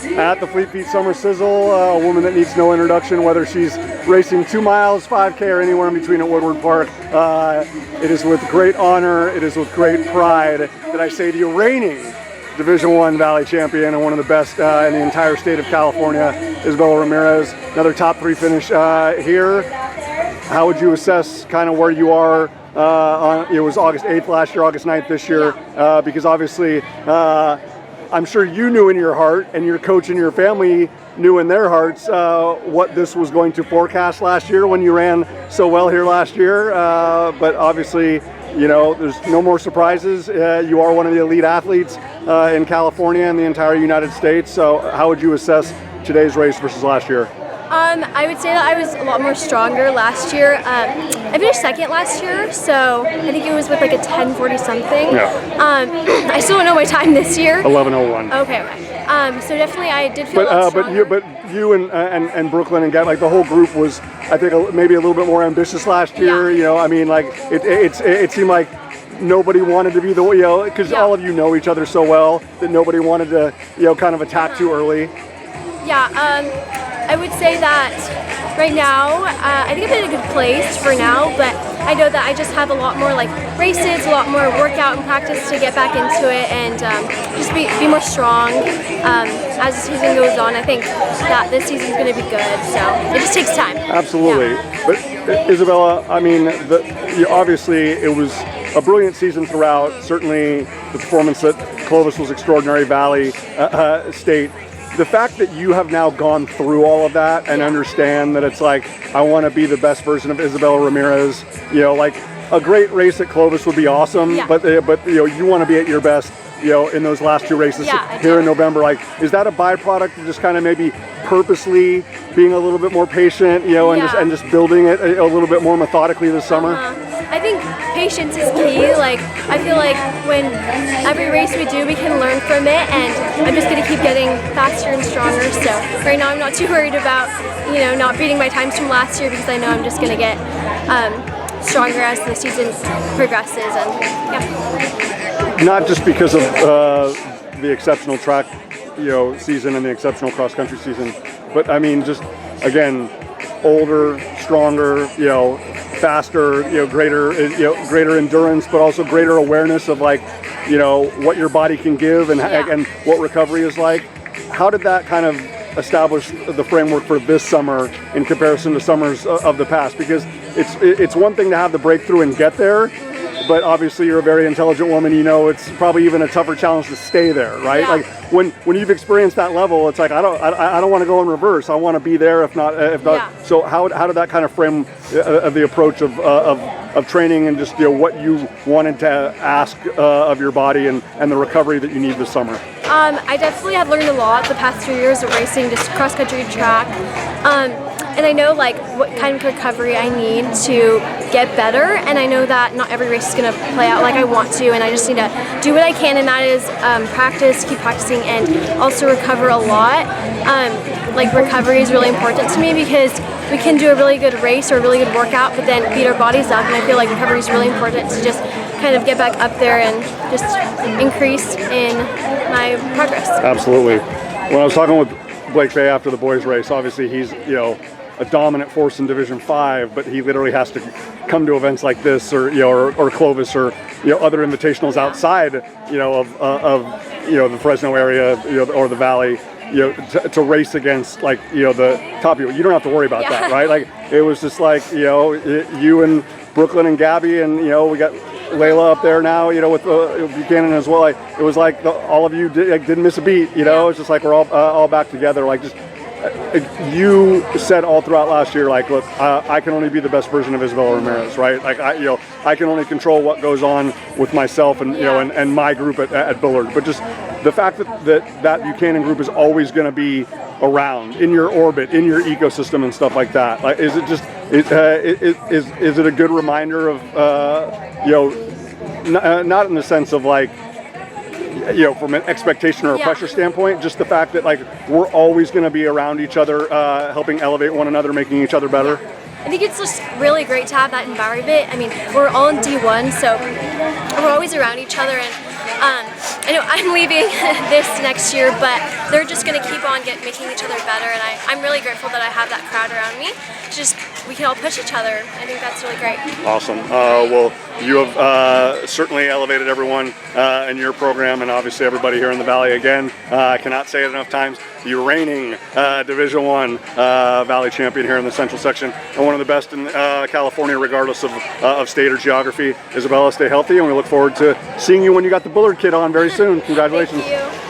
at the Fleet Feet Summer Sizzle, a woman that needs no introduction, whether she's racing 2 miles, 5K, or anywhere in between at Woodward Park. It is with great honor, it is with great pride that I say to you, reigning Division I Valley champion and one of the best in the entire state of California, Isabella Ramirez. Another top 3 finish here. How would you assess kind of where you are? It was August 8th last year, August 9th this year, because obviously I'm sure you knew in your heart, and your coach and your family knew in their hearts what this was going to forecast last year when you ran so well here last year. But obviously, you know, there's no more surprises. You are one of the elite athletes in California and the entire United States. So how would you assess today's race versus last year? I would say that I was a lot more stronger last year. I finished second last year, so I think it was with like a 10:40 something. Yeah. I still don't know my time this year. 11:01. Okay. So definitely I did feel a lot stronger. But you and Brooklyn and Gab, like the whole group was, I think, maybe a little bit more ambitious last year. Yeah. You know, I mean, like it seemed like nobody wanted to be the, you know, because all of you know each other so well that nobody wanted to, you know, kind of attack too early. Yeah. I would say that right now, I think I'm in a good place for now, but I know that I just have a lot more like races, a lot more workout and practice to get back into it, and just be more strong as the season goes on. I think that this season's going to be good, so it just takes time. Absolutely. Yeah. But Isabella, I mean, obviously it was a brilliant season throughout. Certainly the performance at Clovis was extraordinary, Valley, State. The fact that you have now gone through all of that and understand that it's like, I want to be the best version of Isabella Ramirez, you know, like a great race at Clovis would be awesome, but you know, you want to be at your best, you know, in those last 2 races here in November. Like, is that a byproduct of just kind of maybe purposely being a little bit more patient, you know, and just building it a little bit more methodically this summer? I think patience is key. Like, I feel like when every race we do, we can learn from it, and I'm just going to keep getting faster and stronger. So right now I'm not too worried about, you know, not beating my times from last year, because I know I'm just going to get stronger as the season progresses. And yeah. Not just because of the exceptional track, you know, season and the exceptional cross-country season, but I mean, just again, older, stronger, you know, faster, you know, greater endurance, but also greater awareness of, like, you know, what your body can give and what recovery is like. How did that kind of establish the framework for this summer in comparison to summers of the past? Because it's one thing to have the breakthrough and get there, but obviously you're a very intelligent woman. You know, it's probably even a tougher challenge to stay there, right? Like when you've experienced that level, it's like I don't want to go in reverse. I want to be there, if not. So how did that kind of frame the approach of training and just, you know, what you wanted to ask of your body and the recovery that you need this summer? I definitely have learned a lot the past 3 years of racing, just cross country track. And I know like what kind of recovery I need to get better, and I know that not every race is going to play out like I want to, and I just need to do what I can, and that is practice, keep practicing, and also recover a lot. Like, recovery is really important to me, because we can do a really good race or a really good workout, but then beat our bodies up, and I feel like recovery is really important to just kind of get back up there and just increase in my progress. Absolutely. When I was talking with Blake Fay after the boys race, obviously he's, you know, a dominant force in Division 5, but he literally has to come to events like this, or, you know, or Clovis, or, you know, other invitationals outside, you know, of you know, the Fresno area, you know, or the Valley, you know, to race against, like, you know, the top people. You don't have to worry about that, right? Like, it was just like, you know, you and Brooklyn and Gabby, and, you know, we got Layla up there now, you know, with Buchanan as well. Like, it was like all of you didn't miss a beat, you know. It's just like we're all back together. Like, just you said all throughout last year, like, look, I can only be the best version of Isabella Ramirez, right? Like, I can only control what goes on with myself and, you know, and my group at Bullard. But just the fact that Buchanan group is always going to be around in your orbit, in your ecosystem and stuff like that. Like, is it just is it a good reminder of you know, not in the sense of, like, you know, from an expectation or a pressure standpoint, just the fact that, like, we're always going to be around each other, helping elevate one another, making each other better? I think it's just really great to have that environment. I mean, we're all in D1, so we're always around each other, and I know I'm leaving this next year, but they're just going to keep on making each other better, and I'm really grateful that I have that crowd around me. Just we can all push each other. I think that's really great. Awesome. Well, you have certainly elevated everyone in your program, and obviously everybody here in the Valley. Again, I cannot say it enough times. You're reigning Division I Valley champion here in the Central Section, and one of the best in California, regardless of state or geography. Isabella, stay healthy, and we look forward to seeing you when you got the Bullard kit on very soon. Congratulations. Thank you.